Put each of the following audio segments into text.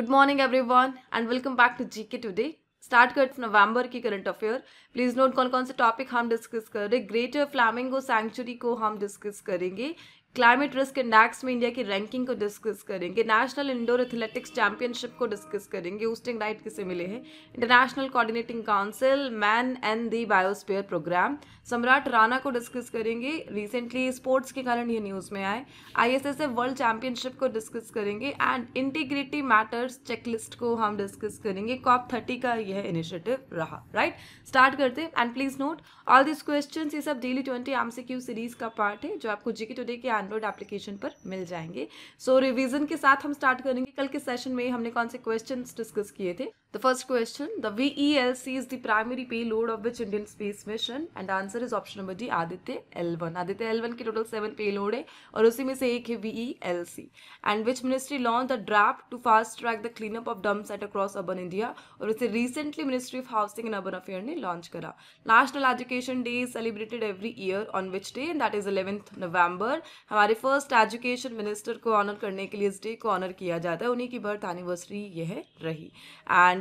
Good morning everyone and welcome back to GK today. Start करते नवंबर की current affair. Please note कौन कौन से टॉपिक हम डिस्कस कर रहे हैं। ग्रेटर फ्लैमिंगो सैंक्चुरी को हम डिस्कस करेंगे। क्लाइमेट रिस्क इंडेक्स में इंडिया की रैंकिंग को डिस्कस करेंगे। नेशनल इंडोर एथलेटिक्स चैंपियनशिप को डिस्कस करेंगे। होस्टिंग राइट किसे मिले हैं। International coordinating council man and the biosphere programme. Samrat Rana को डिस्कस करेंगे। रिसेंटली स्पोर्ट्स के कारण ये न्यूज़ में आए। ISSF वर्ल्ड चैंपियनशिप को डिस्कस करेंगे एंड इंटीग्रिटी मैटर्स चेकलिस्ट को हम डिस्कस करेंगे। COP30 का यह इनिशिएटिव रहा। राइट, स्टार्ट करते हैं। And please note all this questions ये सब डेली 20 MCQ सीरीज का पार्ट है जो आपको जीके टुडे के एंड्रॉइड एप्लीकेशन पर मिल जाएंगे। सो रिवीजन के साथ हम स्टार्ट करेंगे। कल के सेशन में हमने कौन से क्वेश्चंस डिस्कस किए थे। The first question, the VELC is the primary payload of which Indian space mission and answer is option number D Aditya L1। Aditya L1 की टोटल 7 पेलोड है और उसी में से एक है VELC। And which ministry launch the draft to fast track the clean up of dump site across urban India, और इसे recently ministry of housing and urban affair ने लॉन्च करा। National education day is celebrated every year on which day, that is 11th November. हमारे first education minister को honour करने के लिए इस डे को ऑनर किया जाता है, उन्हीं की बर्थ एनिवर्सरी यह रही। And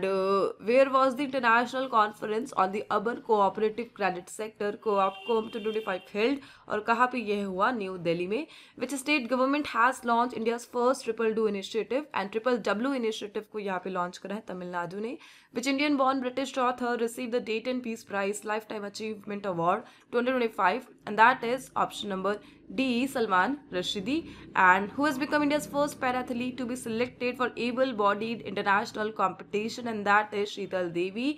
where was the international conference on the urban cooperative credit sector coop 2025 held, और कहाँ पे यह हुआ, न्यू दिल्ली में। Which state government has launch India's first triple initiative, and triple initiative को यहाँ पे लॉन्च करा है तमिलनाडु ने। Which Indian born British author receive the Dayton peace prize lifetime achievement award 2025, and that is option number D. Salman Rushdie. And who has become India's first para-athlete to be selected for able-bodied international competition, and that is Sheetal Devi.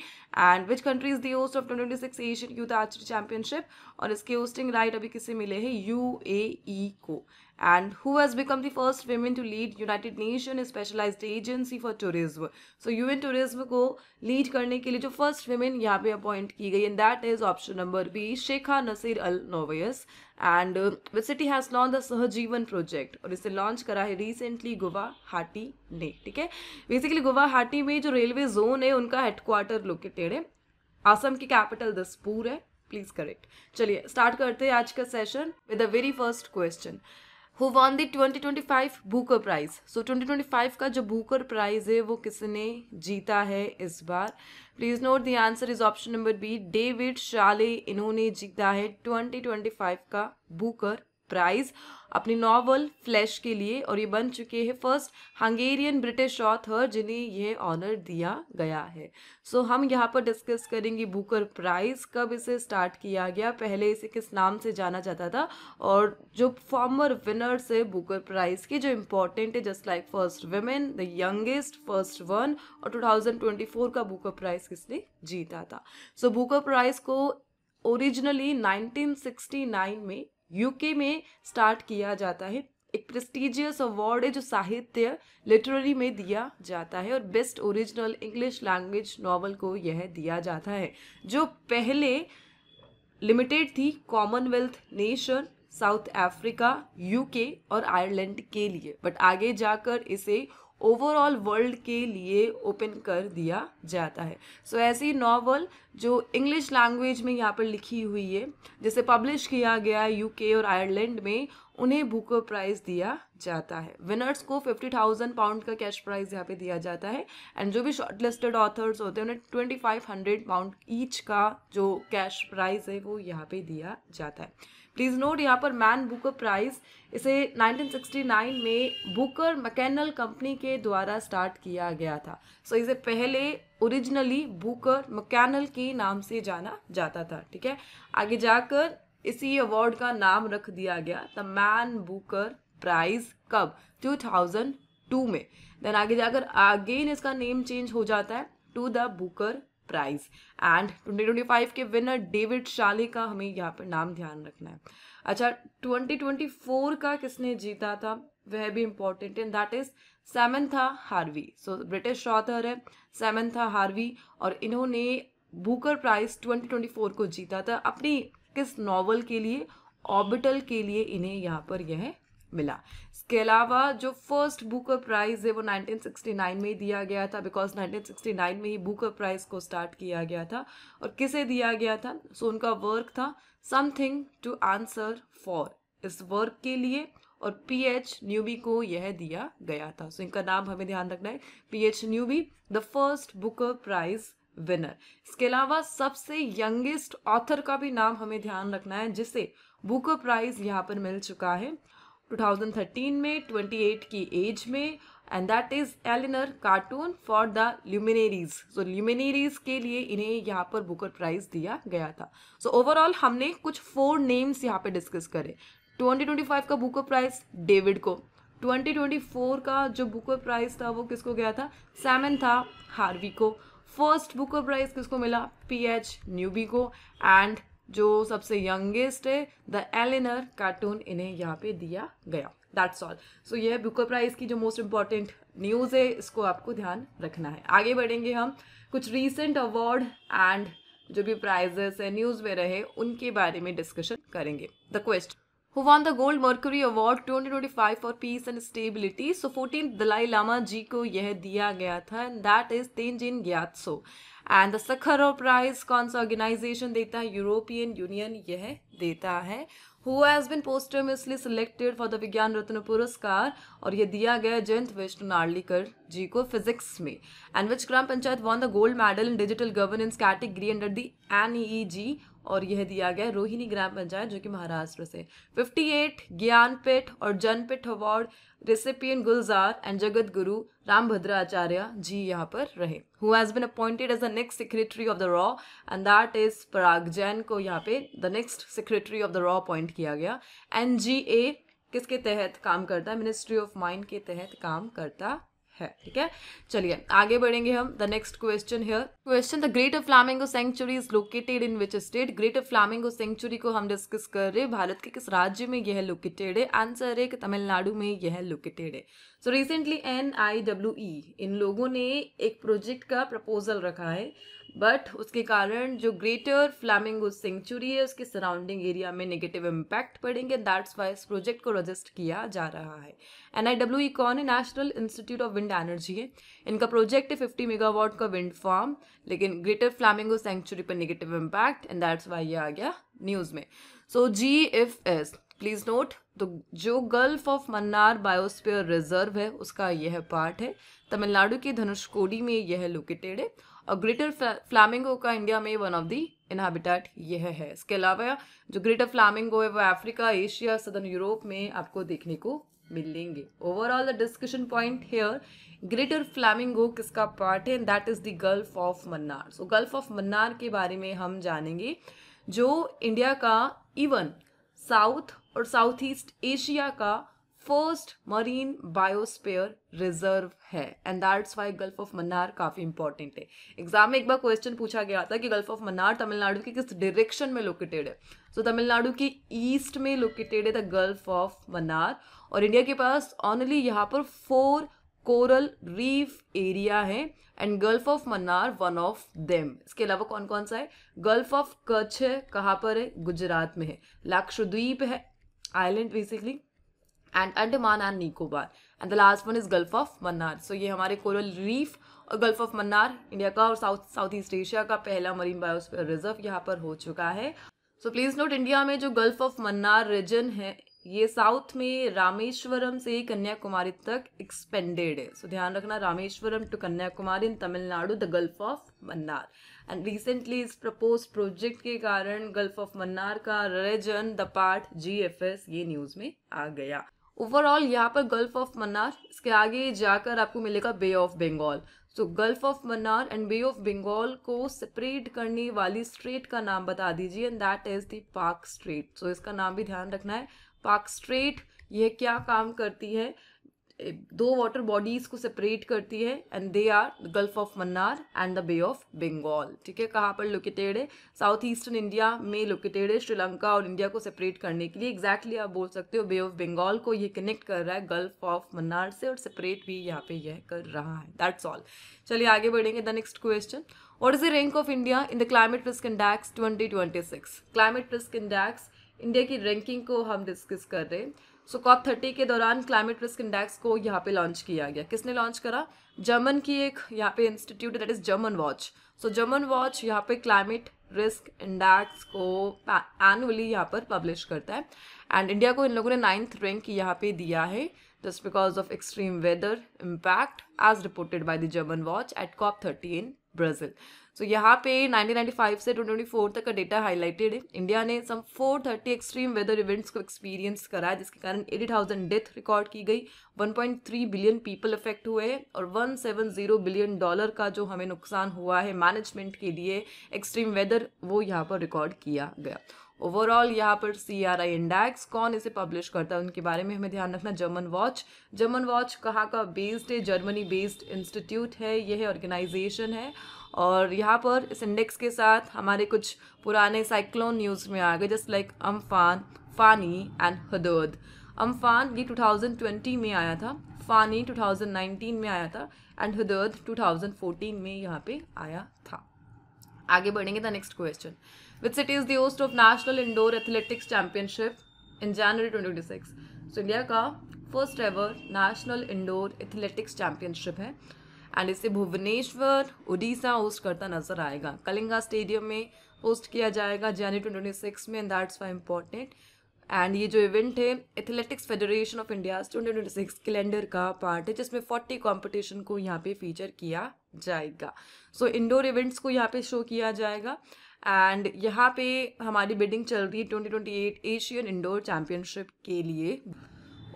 And which country is the host of 2026 Asian Youth Archery Championship? और इसके hosting right अभी किसे मिले हैं, UAE को। And who has become the first women to lead United Nations Specialized Agency for Tourism? So UN Tourism को lead करने के लिए जो फर्स्ट women यहाँ पे अपॉइंट की गई, and that is option number B, Sheikha Nasser Al Nowais. And which city has launched the Sahjeevan project, और इसे लॉन्च करा है रिसेंटली गुवाहाटी ने। ठीक है, बेसिकली गुवाहाटी में जो रेलवे जोन है उनका हेडक्वार्टर लोकेटेड है। असम की कैपिटल दिसपुर है, प्लीज करेक्ट। चलिए स्टार्ट करते हैं आज का session with the very first question. Who won the 2025 Booker prize? So 2025 का जो बुकर प्राइज है वो किसने जीता है इस बार? Please note the answer is option number B, David Szalay. इन्होंने जीता है 2025 का बुकर प्राइज अपनी नॉवल फ्लैश के लिए, और ये बन चुके हैं फर्स्ट हंगेरियन ब्रिटिश ऑथर जिन्हें यह ऑनर दिया गया है। सो हम यहाँ पर डिस्कस करेंगे बुकर प्राइज, कब इसे स्टार्ट किया गया, पहले इसे किस नाम से जाना जाता था, और जो फॉर्मर विनर्स है बुकर प्राइज के जो इम्पोर्टेंट है, just like first women, the youngest first one, और 2024 का बुकर प्राइज किसने जीता था। सो बुकर प्राइज को ओरिजिनली 1969 में यूके में स्टार्ट किया जाता है। एक प्रेस्टिजियस अवार्ड है जो साहित्य लिटरेरी में दिया जाता है, और best original English language novel को यह दिया जाता है, जो पहले लिमिटेड थी Commonwealth nation, south Africa, UK और आयरलैंड के लिए, बट आगे जाकर इसे ओवरऑल वर्ल्ड के लिए ओपन कर दिया जाता है। सो ऐसी नॉवल जो इंग्लिश लैंग्वेज में यहाँ पर लिखी हुई है, जिसे पब्लिश किया गया यूके और आयरलैंड में, उन्हें बुकर प्राइज दिया जाता है। विनर्स को 50,000 पाउंड का कैश प्राइज यहाँ पे दिया जाता है, एंड जो भी शॉर्टलिस्टेड ऑथर्स होते हैं उन्हें 2500 पाउंड ईच का जो कैश प्राइज है वो यहाँ पे दिया जाता है। प्लीज नोट यहाँ पर मैन बुकर प्राइज, इसे 1969 में बुकर मैकेनल कंपनी के द्वारा स्टार्ट किया गया था। सो इसे पहले ओरिजिनली बुकर मैकेनल के नाम से जाना जाता था। ठीक है, आगे जाकर इसी अवार्ड का नाम रख दिया गया द मैन बुकर प्राइज, कब, 2002 में। देन आगे जाकर अगेन इसका नेम चेंज हो जाता है to the Booker prize, and 2025 के विनर डेविड शाले का हमें यहाँ पर नाम ध्यान रखना है। अच्छा, 2024 का किसने जीता था वह भी इंपॉर्टेंट है, that is Samantha Harvey. So British author है सैमंथा हार्वी, और इन्होंने बुकर प्राइज 2024 को जीता था अपनी किस नॉवल के लिए, ऑर्बिटल के लिए इन्हें यहाँ पर यह मिला। इसके अलावा जो फर्स्ट बुकर प्राइज है वो 1969 में दिया गया था, बिकॉज 1969 में ही बुकर प्राइज को स्टार्ट किया गया था। और किसे दिया गया था, सो उनका वर्क था समथिंग टू आंसर फॉर। इस वर्क के लिए और पीएच न्यूबी को यह दिया गया था। सो इनका नाम हमें ध्यान रखना है, PH Newby the first Booker prize winner. इसके अलावा सबसे यंगेस्ट ऑथर का भी नाम हमें ध्यान रखना है जिसे बुकर प्राइज यहाँ पर मिल चुका है 2013 में 28 की एज में, and that is Eleanor Catton for the Luminaries. So Luminaries के लिए इन्हें यहाँ पर बुकर प्राइज दिया गया था। सो ओवरऑल हमने कुछ 4 नेम्स यहाँ पे डिस्कस करे। 2025 का बुकर प्राइज डेविड को, 2024 का जो बुकर प्राइज था वो किसको गया था, सैमंथा हार्वी को। फर्स्ट बुकर प्राइज किसको मिला, पीएच न्यूबी को, एंड जो सबसे यंगेस्ट है द एलिनर कार्टून, इन्हें यहाँ पे दिया गया। That's all. सो यह बुकर प्राइज की जो मोस्ट इंपॉर्टेंट न्यूज़ है, इसको आपको ध्यान रखना है। आगे बढ़ेंगे हम कुछ रीसेंट अवार्ड एंड जो भी प्राइजेस है न्यूज़ में रहे उनके बारे में डिस्कशन करेंगे। The question, who won the Gold Mercury Award 2025 for Peace and Stability? So 14th Dalai Lama ji को यह दिया गया था, and that is Tenzin Gyatso. And the Sakharov prize कौन सा ऑर्गेनाइजेशन देता है, यूरोपियन यूनियन यह देता है। Who has been posthumously selected for the विज्ञान रत्न पुरस्कार, और यह दिया गया जयंत विष्णु नार्लिकर जी को फिजिक्स में। And which gram panchayat won the gold medal in digital governance category under the NEEG, और यह दिया गया रोहिणी ग्राम पंचायत जो कि महाराष्ट्र से। 58 ज्ञानपीठ और Jnanpith award recipient Gulzar and Jagat Guru Rambhadracharya ji यहाँ पर रहे। Who has been appointed as the next secretary of the रॉ, and that is Parag Jain को यहाँ पे the next secretary of the रॉ अपॉइंट किया गया। NGA किसके तहत काम करता है, मिनिस्ट्री ऑफ माइंड के तहत काम करता है। ठीक है, चलिए आगे बढ़ेंगे हम। The next question here, question, the greater flamingo sanctuary is located in which state? Greater flamingo sanctuary को हम डिस्कस कर रहे हैं, भारत के किस राज्य में यह लोकेटेड है? आंसर है कि तमिलनाडु में यह लोकेटेड है। सो रिसेंटली NIWE इन लोगों ने एक प्रोजेक्ट का प्रपोजल रखा है, बट उसके कारण जो ग्रेटर फ्लामिंगो सेंचुरी है उसके सराउंडिंग एरिया में नेगेटिव इम्पैक्ट पड़ेंगे। दैट्स वाई इस प्रोजेक्ट को रजिस्टर किया जा रहा है। NIWE कौन है, national institute of wind energy है। इनका प्रोजेक्ट है 50 मेगावाट का विंड फार्म, लेकिन ग्रेटर फ्लामिंगो सेंचुरी पर negative impact, and that's why ये आ गया न्यूज़ में। सो GFS प्लीज नोट, तो जो gulf of Mannar biosphere reserve है उसका यह पार्ट है, तमिलनाडु के धनुषकोडी में यह लोकेटेड है, और ग्रेटर फ्लामिंगो का इंडिया में वन ऑफ द इनहैबिटेट यह है। इसके अलावा जो ग्रेटर फ्लामिंगो है वो अफ्रीका, एशिया, सदर्न यूरोप में आपको देखने को मिलेंगे। Overall the discussion point here, greater flamingo किसका पार्ट है, that is the gulf of Mannar. So gulf of Mannar के बारे में हम जानेंगे, जो इंडिया का इवन साउथ और साउथ ईस्ट एशिया का फर्स्ट मरीन बायोस्फीयर रिजर्व है, and that's why gulf of Mannar काफी इंपॉर्टेंट है। एग्जाम में एक बार क्वेश्चन पूछा गया था कि गल्फ ऑफ मन्नार तमिलनाडु के किस डायरेक्शन में लोकेटेड है। सो तमिलनाडु के ईस्ट में लोकेटेड है द गल्फ ऑफ मन्नार, और इंडिया के पास ओनली यहाँ पर 4 कोरल रीफ एरिया है, and gulf of Mannar one of them. इसके अलावा कौन कौन सा है, गल्फ ऑफ कच्छ है, कहाँ पर है, गुजरात में है। लक्षद्वीप है, island basically, and Andaman and Nicobar, and the last one is gulf of Mannar. So ये हमारे कोरल रीफ और गल्फ ऑफ मन्नार इंडिया का और साउथ ईस्ट एशिया का पहला मरीन बायोस्फीयर रिजर्व यहाँ पर हो चुका है। सो प्लीज नोट, इंडिया में जो गल्फ ऑफ मन्नार रीजन है ये साउथ में रामेश्वरम से कन्याकुमारी तक एक्सपेंडेड है। सो ध्यान रखना, Rameswaram to Kanyakumari in Tamil Nadu the gulf of Mannar, and recently इस प्रपोज प्रोजेक्ट के कारण गल्फ ऑफ मन्नार का रीजन द पार्ट GFS ये न्यूज में आ गया। ओवरऑल यहाँ पर गल्फ ऑफ मन्नार, इसके आगे जाकर आपको मिलेगा bay of Bengal. So gulf of Mannar and bay of Bengal को सेपरेट करने वाली स्ट्रेट का नाम बता दीजिए, and that is the Palk strait. So इसका नाम भी ध्यान रखना है, पाक स्ट्रेट। यह क्या काम करती है, 2 वाटर बॉडीज को सेपरेट करती है, and they are gulf of Mannar and the bay of Bengal. ठीक है, कहाँ पर लोकेटेड है, साउथ ईस्टर्न इंडिया में लोकेटेड है। श्रीलंका और इंडिया को सेपरेट करने के लिए एग्जैक्टली आप बोल सकते हो बे ऑफ बंगाल को ये कनेक्ट कर रहा है गल्फ ऑफ मन्नार से, और सेपरेट भी यहाँ पे यह कर रहा है। That's all. चलिए आगे बढ़ेंगे। The next question, what is the rank of India in the climate risk index 2026? Climate risk index India की रैंकिंग को हम डिस्कस कर रहे हैं। सो COP30 के दौरान क्लाइमेट रिस्क इंडेक्स को यहाँ पे लॉन्च किया गया। किसने लॉन्च करा, जर्मन की एक यहाँ पे institute that is German watch. So German watch यहाँ पे क्लाइमेट रिस्क इंडेक्स को एनुअली यहाँ पर पब्लिश करता है. एंड इंडिया को इन लोगों ने 9th रैंक यहाँ पे दिया है just because of extreme weather impact as reported by the German watch at COP30 in Brazil. So यहाँ पे 1995 से 2024 तक का डेटा हाईलाइटेड है. इंडिया ने सम 430 एक्सट्रीम वेदर इवेंट्स को एक्सपीरियंस करा है, जिसके कारण 80,000 डेथ रिकॉर्ड की गई, 1.3 बिलियन पीपल अफेक्ट हुए हैं और $170 बिलियन का जो हमें नुकसान हुआ है मैनेजमेंट के लिए एक्सट्रीम वेदर, वो यहाँ पर रिकॉर्ड किया गया. ओवरऑल यहाँ पर CRI इंडेक्स कौन इसे पब्लिश करता है उनके बारे में हमें ध्यान रखना. German watch. जर्मन वॉच कहाँ का बेस्ड है? जर्मनी बेस्ड इंस्टीट्यूट है, यह ऑर्गेनाइजेशन है. और यहाँ पर इस इंडेक्स के साथ हमारे कुछ पुराने साइक्लोन न्यूज़ में आ गए, just like Amphan, Fani and हदोद. Amphan ये 2020 में आया था, फानी 2019 में आया था एंड हदोद 2014 में यहाँ पे आया था. आगे बढ़ेंगे. The next question, which city is the host of national indoor athletics championship in January 2026. So India का first ever national indoor athletics championship है एंड इसे भुवनेश्वर उड़ीसा होस्ट करता नजर आएगा. कलिंगा स्टेडियम में होस्ट किया जाएगा जनवरी 2026 में, and that's why important. And ये जो इवेंट है athletics federation of India 2026 calendar का पार्ट है, जिसमें 40 कॉम्पिटिशन को यहाँ पे फीचर किया जाएगा. सो इंडोर इवेंट्स को यहाँ पे शो किया जाएगा. एंड यहाँ पे हमारी बिडिंग चल रही है 2028 एशियन इंडोर चैम्पियनशिप के लिए.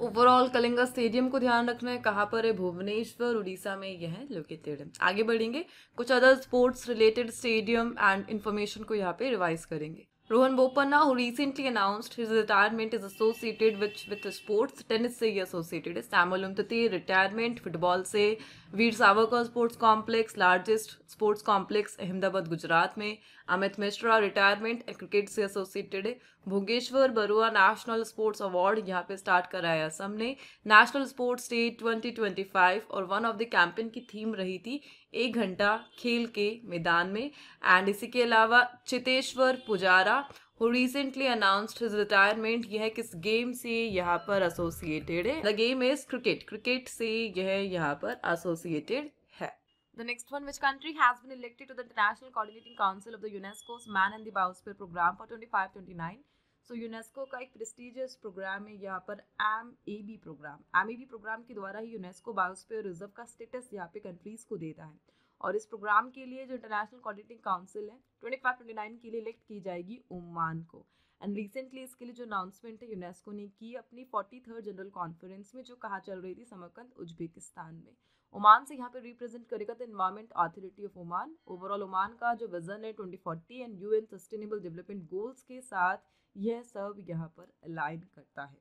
ओवरऑल कलिंगा स्टेडियम को ध्यान रखना है, कहाँ पर है? भुवनेश्वर उड़ीसा में यह है लोकेटेड है. आगे बढ़ेंगे. कुछ other sports related stadium and information को यहाँ पे रिवाइज करेंगे. Rohan Bopanna, who recently announced his retirement, is associated with sports. Tennis से ये एसोसिएटेड है. सैमुअल उमतिती रिटायरमेंट फुटबॉल से. Veer Savarkar sports complex, largest sports complex Ahmedabad Gujarat में. अमित मिश्रा रिटायरमेंट क्रिकेट से एसोसिएटेड है. Bhogeswar Baruah national sports award यहाँ पे स्टार्ट कराया असम ने. नेशनल स्पोर्ट्स डे 2025 और वन ऑफ द कैंपेन की थीम रही थी 1 घंटा खेल के मैदान में. एंड इसी के अलावा Cheteshwar Pujara, who recently announced his retirement, यह किस गेम से यहाँ पर एसोसिएटेड है? The game is cricket. Cricket से यह यहाँ पर एसोसिएटेड है. The next one, which country has been elected to the International Coordinating Council of the UNESCO's Man and the Biosphere Program for 25-29? So UNESCO का एक prestigious programme है यहाँ पर MAB प्रोग्राम. MAB प्रोग्राम के द्वारा ही UNESCO biosphere reserve का status यहाँ पे कंट्रीज को देता है. और इस प्रोग्राम के लिए जो इंटरनेशनल कोऑर्डिनेटिंग काउंसिल है 25-29 के लिए इलेक्ट की जाएगी ओमान को. एंड रिसेंटली इसके लिए जो अनाउंसमेंट है यूनेस्को ने की अपनी 43rd जनरल कॉन्फ्रेंस में, जो कहा चल रही थी समरकंद उज्बेकिस्तान में. ओमान से यहाँ पे रिप्रेजेंट करेगा the environment authority of Oman. Overall Oman का जो विजन है 2040 and UN sustainable development goals के साथ यह सब यहाँ पर अलाइन करता है.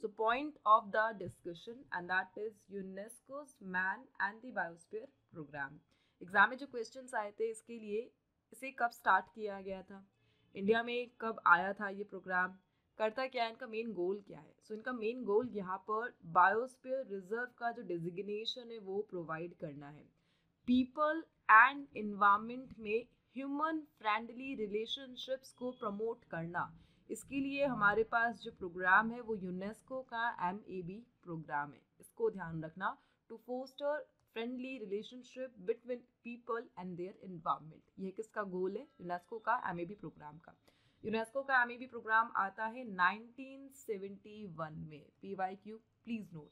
So point of the discussion and that is UNESCO's man and the biosphere programme. Exam में जो क्वेश्चंस आए थे इसके लिए, इसे कब स्टार्ट किया गया था, इंडिया में कब आया था ये प्रोग्राम, करता क्या है, इनका मेन गोल क्या है. सो इनका मेन गोल यहाँ पर बायोस्फीयर रिजर्व का जो डेजिग्नेशन है वो प्रोवाइड करना है. पीपल एंड एनवायरनमेंट में ह्यूमन फ्रेंडली रिलेशनशिप्स को प्रमोट करना. इसके लिए हमारे पास जो प्रोग्राम है वो यूनेस्को का MAB प्रोग्राम है. इसको ध्यान रखना. To foster friendly relationship between people and their environment, ये किसका गोल है? यूनेस्को का MAB प्रोग्राम का. यूनेस्को का MAB प्रोग्राम आता है 1971 में. PYQ please note.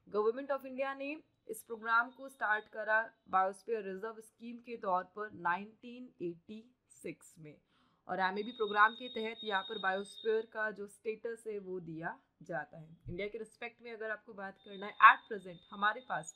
Government of India ने इस प्रोग्राम को स्टार्ट करा बायोस्फीयर रिजर्व स्कीम के तौर पर 1986 में. और MAB प्रोग्राम के तहत यहाँ पर बायोस्फीयर का जो स्टेटस है वो दिया जाता है. इंडिया के रिस्पेक्ट में अगर आपको बात करना है, एट प्रेजेंट हमारे पास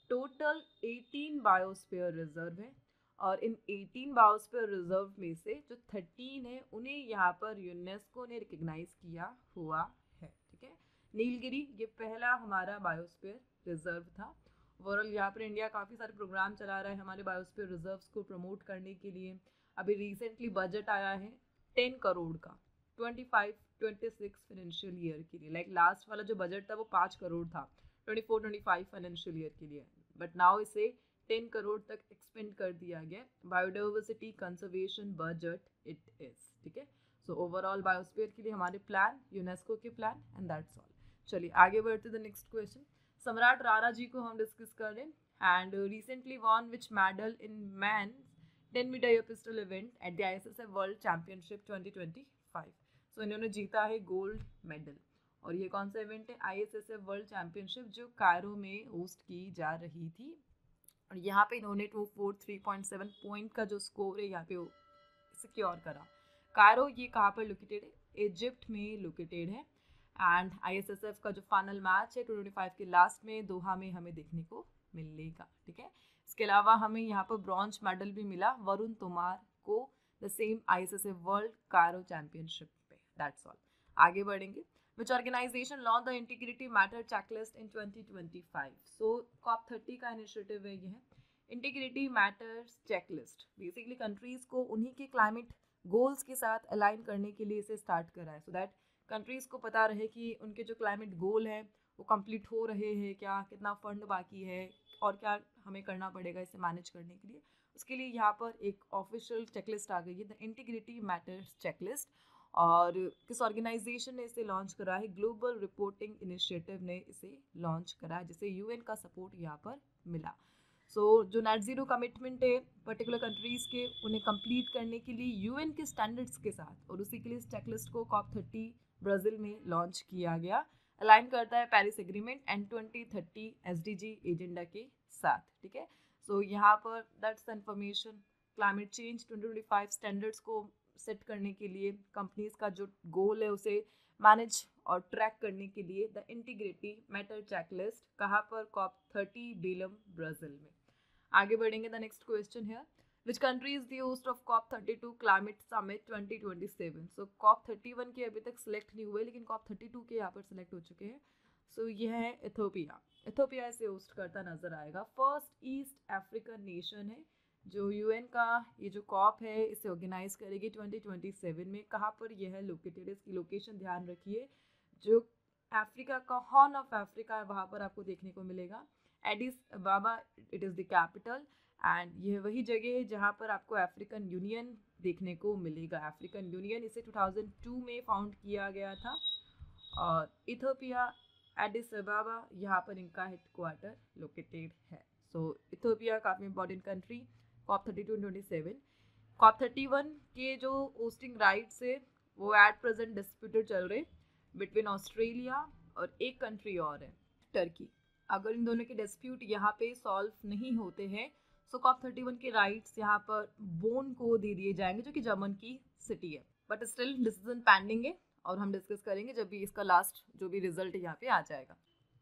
टोटल 18 बायोस्फीयर रिजर्व है. और इन 18 बायोस्फीयर रिजर्व में से जो 13 है उन्हें यहाँ पर यूनेस्को ने रिकग्नाइज किया हुआ है. ठीक है. नीलगिरी ये पहला हमारा बायोस्फीयर रिजर्व था. ओवरऑल यहाँ पर इंडिया काफ़ी सारे प्रोग्राम चला रहा है हमारे बायोस्फीयर रिजर्व्स को प्रमोट करने के लिए. अभी रिसेंटली बजट आया है 10 करोड़ का 25-26 फाइनेंशियल ईयर के लिए. लाइक लास्ट वाला जो बजट था वो 5 करोड़ था 24-25 फाइनेंशियल ईयर के लिए, बट नाउ इसे 10 करोड़ तक एक्सपेंड कर दिया गया. Biodiversity conservation budget it is. ठीक है. सो ओवरऑल बायोस्फीयर के लिए हमारे प्लान, यूनेस्को के प्लान, एंड दैट्स ऑल. चलिए आगे बढ़ते द नेक्स्ट क्वेश्चन. सम्राट राणा जी को हम डिस्कस कर रहे हैं. and recently won which medal in men's 10 meter air pistol event at the ISSF World Championship 2025. So इन्होंने जीता है गोल्ड मेडल। और ये कौन सा इवेंट है? ISSF वर्ल्ड चैंपियनशिप जो कायरो में होस्ट की जा रही थी। और यहाँ पे इन्होंने 243.7 पॉइंट का जो स्कोर है यहाँ पे सिक्योर करा। कायरो ये कहाँ पर लोकेटेड है? इजिप्ट में लोकेटेड है। एंड ISSF का जो फाइनल मैच है 2025 के लास्ट में दोहा में हमें देखने को मिलेगा। ठीक है, इसके अलावा हमें यहाँ पर ब्रॉन्ज मेडल भी मिला वरुण तोमार को the same ISSF world Cairo championship पे। That's all. आगे बढ़ेंगे। Which organization launched the Integrity Matter Checklist in 2025? So COP30 का इनिशिएटिव है ये है integrity matters checklist. Basically countries को उन्हीं के क्लाइमेट गोल्स के साथ अलाइन करने के लिए इसे स्टार्ट करा है, सो दैट कंट्रीज को पता रहे कि उनके जो क्लाइमेट गोल है वो कंप्लीट हो रहे हैं क्या, कितना फंड बाकी है और क्या हमें करना पड़ेगा इसे मैनेज करने के लिए। उसके लिए यहाँ पर एक ऑफिशियल चेकलिस्ट आ गई है, द इंटीग्रिटी मैटर्स चेकलिस्ट। और किस ऑर्गेनाइजेशन ने इसे लॉन्च करा है? ग्लोबल रिपोर्टिंग इनिशिएटिव ने इसे लॉन्च करा है, जिसे UN का सपोर्ट यहाँ पर मिला। सो जो नेट ज़ीरो कमिटमेंट है पर्टिकुलर कंट्रीज़ के, उन्हें कंप्लीट करने के लिए UN के स्टैंडर्ड्स के साथ, और उसी के लिए इस चेकलिस्ट को COP30 ब्राज़ील में लॉन्च किया गया। अलाइन करता है Paris agreement and 2030 SDG agenda के साथ। ठीक है, सो यहाँ पर that's the information. Climate change 2025 standards को सेट करने के लिए कंपनीज का जो गोल है उसे मैनेज और ट्रैक करने के लिए द इंटीग्रिटी मैटर चेकलिस्ट, कहाँ पर? COP30 बेलम ब्राज़ील में। आगे बढ़ेंगे। द नेक्स्ट क्वेश्चन है which country is the host of COP32 climate summit 2027? So COP31 के अभी तक सिलेक्ट नहीं हुए, लेकिन COP32 के यहाँ पर सिलेक्ट हो चुके हैं। सो यह है इथोपिया। इथोपिया इसे होस्ट करता नजर आएगा। फर्स्ट ईस्ट अफ्रीकन नेशन है जो UN का ये जो COP है इसे ऑर्गेनाइज करेगी 2027 में। कहाँ पर यह है लोकेटेड? इसकी लोकेशन ध्यान रखिए, जो अफ्रीका का हॉर्न ऑफ अफ्रीका है वहाँ पर आपको देखने को मिलेगा। Aedes अबाबा it is the capital, and यह वही जगह है जहाँ पर आपको अफ्रीकन यूनियन देखने को मिलेगा। अफ्रीकन यूनियन इसे 2002 में फाउंड किया गया था। और इथोपिया एडिस अबाबा यहाँ पर इनका हेडक्वार्टर लोकेटेड है। सो इथोपिया काफ़ी इंपॉर्टेंट कंट्री। COP32 27। COP31 के जो होस्टिंग राइट्स है वो एट प्रेजेंट डिस्प्यूटेड चल रहे बिटवीन ऑस्ट्रेलिया और एक कंट्री और है टर्की। अगर इन दोनों के डिस्प्यूट यहाँ पे सॉल्व नहीं होते हैं सो COP31 के राइट्स यहाँ पर बोन को दे दिए जाएंगे, जो कि जर्मन की सिटी है। बट स्टिल डिसीजन पेंडिंग है और हम डिस्कस करेंगे जब भी इसका लास्ट जो भी रिजल्ट है यहाँ पे आ जाएगा।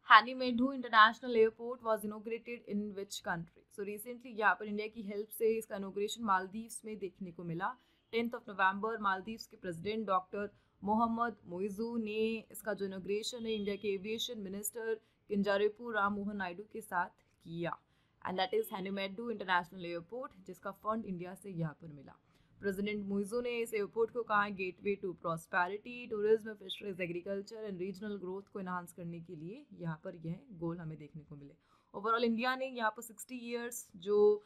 Hanimaadhoo international airport was inaugurated in which country? So recently यहाँ पर इंडिया की हेल्प से इसका इनोग्रेशन मालदीव्स में देखने को मिला। 10 नवंबर मालदीव्स के प्रेसिडेंट डॉक्टर मोहम्मद मोइजू ने इसका जो इनोग्रेशन है इंडिया के एविएशन मिनिस्टर किंजारेपू राममोहन नायडू के साथ किया, and that is Hanimaadhoo international airport, जिसका फंड इंडिया से यहाँ पर मिला। प्रेसिडेंट मोइजू ने इस एयरपोर्ट को कहा gateway to prosperity, tourism, fisheries, agriculture and regional growth को इन्हांस करने के लिए यहाँ पर यह गोल हमें देखने को मिले। ओवरऑल इंडिया ने यहाँ पर 60 ईयर्स जो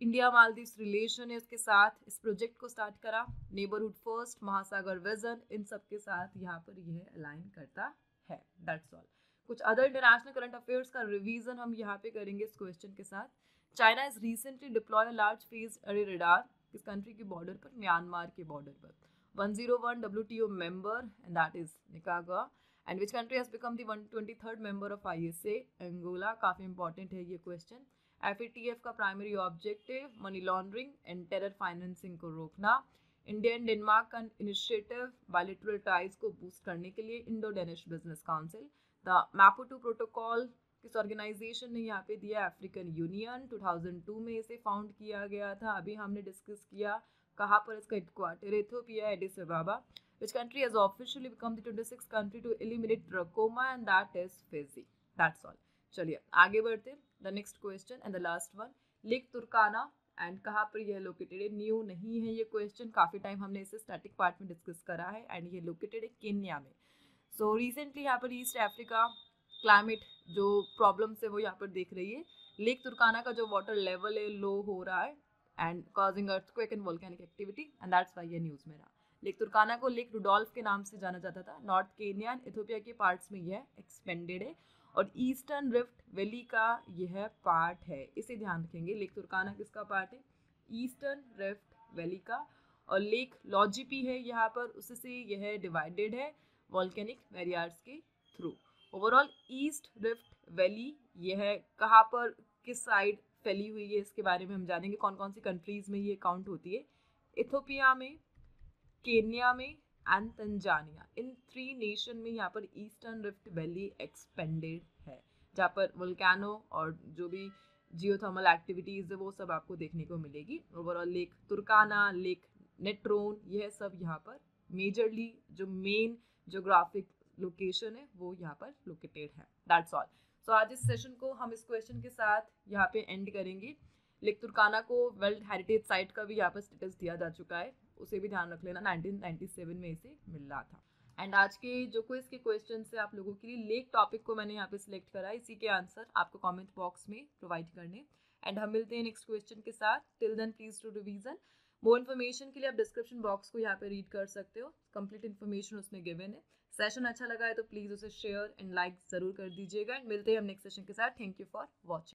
इंडिया मालदीव्स रिलेशन है उसके साथ इस प्रोजेक्ट को स्टार्ट करा। नेबरहुड फर्स्ट, महासागर विजन, इन सब के साथ यहाँ पर यह अलाइन करता है। That's all. कुछ अदर इंटरनेशनल करंट अफेयर्स का रिवीजन हम यहाँ पे करेंगे इस क्वेश्चन के साथ। China is recently deploy large phase अरे रडार किस कंट्री के बॉर्डर पर? म्यांमार के बॉर्डर पर। 101 WTO member and that is Nicaragua, and which country has become the 123rd member of ISA? Angola। काफ़ी इंपॉर्टेंट है ये क्वेश्चन। FATF का primary objective money laundering and terror financing को रोकना। इंडिया एंड डेनमार्क का initiative bilateral ties को boost करने के लिए Indo Danish business council. The Maputo protocol किस ऑर्गेनाइजेशन ने यहाँ पे दिया? African union. 2002 में इसे फाउंड किया गया था। अभी हमने डिस्कस किया कहाँ पर इसका headquarter? Ethiopia Addis Ababa. Which country has officially become the 26th country to eliminate trachoma and that is Fiji. That's all. चलिए आगे बढ़ते। The next question and the last one, lake Turkana and कहाँ पर यह located है? New नहीं है ये क्वेश्चन, काफ़ी टाइम हमने इसे स्टैटिक पार्ट में डिस्कस करा है, एंड ये लोकेटेड है केन्या में। सो रिसेंटली यहाँ पर ईस्ट अफ्रीका क्लाइमेट जो प्रॉब्लम्स है वो यहाँ पर देख रही है। लेक तुर्काना का जो वाटर लेवल है लो हो रहा है and causing earthquake and volcanic activity, and that's why ये न्यूज़ में रहा। लेक तुर्काना को लेक रुडोल्फ के नाम से जाना जाता था। नॉर्थ केन्या एंड इथियोपिया के पार्ट्स में यह एक्सपेंडेड है और ईस्टर्न रिफ्ट वैली का यह पार्ट है, इसे ध्यान रखेंगे। लेक तुर्काना किसका पार्ट है? ईस्टर्न रिफ्ट वैली का। और लेक लॉजिपी है यहाँ पर, उससे यह डिवाइडेड है वॉल्केनिक बैरियर्स के through. Overall east rift valley यह कहाँ पर, किस साइड फैली हुई है, इसके बारे में हम जानेंगे। कौन कौन सी कंट्रीज में ये काउंट होती है? इथोपिया में, केन्या में एंड तंजानिया, इन 3 नेशन में यहाँ पर ईस्टर्न रिफ्ट वैली एक्सपेंडेड है, जहाँ पर वोल्केनो और जो भी जियोथर्मल एक्टिविटीज़ है वो सब आपको देखने को मिलेगी। ओवरऑल लेक तुर्काना, लेक नेट्रोन, यह सब यहाँ पर मेजरली जो मेन ज्योग्राफिक लोकेशन है वो यहाँ पर लोकेटेड है। That's all. सो आज इस सेशन को हम इस क्वेश्चन के साथ यहाँ पे एंड करेंगे। लेक तुर्काना को वर्ल्ड हेरिटेज साइट का भी यहाँ पर स्टेटस दिया जा चुका है, उसे भी ध्यान रख लेना, 1997 में इसे मिल रहा था। एंड आज के जो क्विज के क्वेश्चन से आप लोगों के लिए लेक टॉपिक को मैंने यहाँ पे सिलेक्ट करा है, इसी के आंसर आपको कमेंट बॉक्स में प्रोवाइड करने। एंड हम मिलते हैं नेक्स्ट क्वेश्चन के साथ। Till then please to revision. More information के लिए आप डिस्क्रिप्शन बॉक्स को यहाँ पे रीड कर सकते हो, कंप्लीट इन्फॉर्मेशन उसमें गिवन है। सेशन अच्छा लगा है तो प्लीज़ उसे शेयर एंड लाइक ज़रूर कर दीजिएगा। एंड मिलते हैं हम नेक्स्ट सेशन के साथ। Thank you for watching.